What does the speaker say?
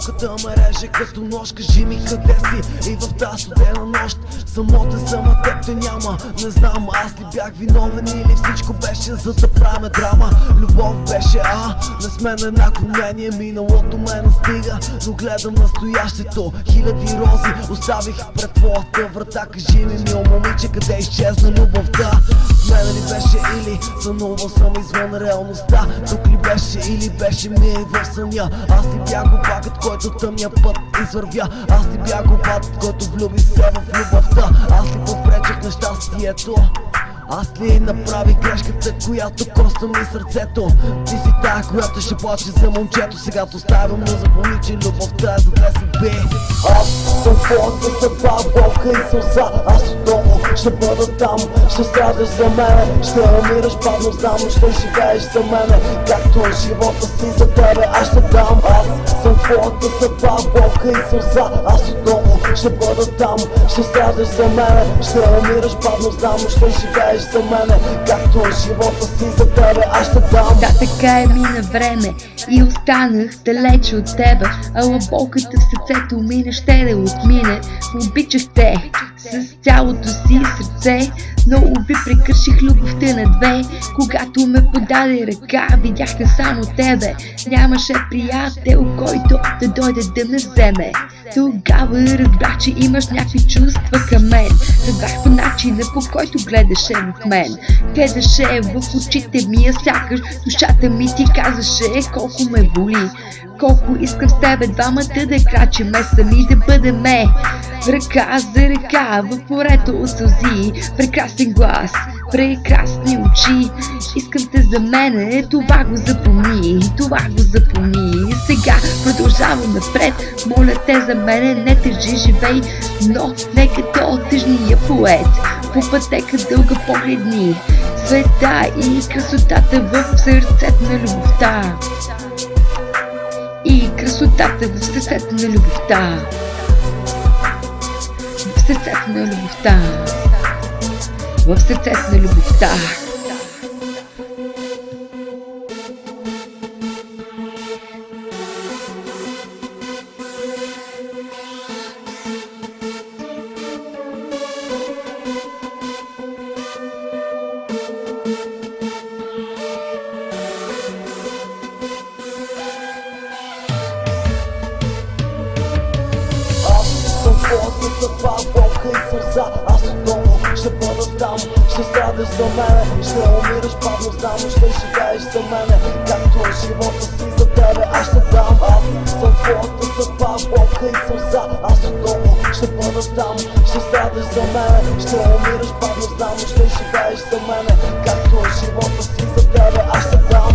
болката ме реже като нож. Кажи ми къде си и в тази студена нощ. Самотен съм, а теб те няма. Не знам, аз ли бях виновен или всичко беше за да правим драма. Любов беше, не сме на еднакво мнение. Миналото ме настига, но гледам настоящето. Хиляди рози оставих пред твоята врата. Кажи ми, мил момиче, къде изчезна любовта? С мен ли беше или сънувал съм извън реалността? Тук ли беше или беше ми в съня? Аз ли бях глупакът, който тъмния път извървя? Аз ли бях глупакът, който влюби се в любовта? Аз ли попречех на щастието? Аз ли направих грешката, която коста ми сърцето? Ти си тая, която ще плаче за момчето. Сега оставям, но запомни, че любовта е за две съдби. Аз съм твоята съдба, болка и сълза. Аз отново ще бъда там. Ще страдаш за мене, ще умираш бавно, знам, но ще живееш за мене. Както живота си за тебе, аз ще дам. Аз съм твоята съдба, болка и сълза. Аз отново ще бъда там. Ще страдаш за мене, ще умираш бавно, знам, но ще живееш за мене. Както живота си за тебе, аз ще дам. Да, така е, мина време и останах далече от тебе. Ала болката в сърцето ми не ще да отмине. Обичах те с цялото си сърце, но уви прекърших любовта на две. Когато ме подаде ръка, видях не само тебе. Нямаше приятел, който да дойде да ме вземе. Тогава разбрах, че имаш някакви чувства към мен. Разбрах по начина, по който гледаше в мен. Гледаше в очите ми, а сякаш душата ми ти казваше колко ме боли. Колко искам с тебе двамата да крачиме сами, да бъдеме ръка за ръка в морето от сълзи. Прекрасен глас, прекрасни очи, искам те за мене, това го запомни, това го запомни. Сега продължавам напред, моля те за мене, не тържи, живей, но не като тъжния поет. По пътека дълга погледни света и красотата в сърцето на любовта. И красотата в сърцето на любовта. В сърцето на любовта. В сърцето на любовта. Твоята съдба, болка и сълза. Аз отново ще бъда там. Ще страдаш за мене, ще умираш бавно, знам, но ще живееш за мене. Както живота си за тебе, аз ще дам. Аз съм твоята съдба, болка и сълза. Аз отново ще бъда там. Ще страдаш за мене, ще умираш бавно, знам, но ще живееш за мене. Както живота си за тебе, аз ще дам.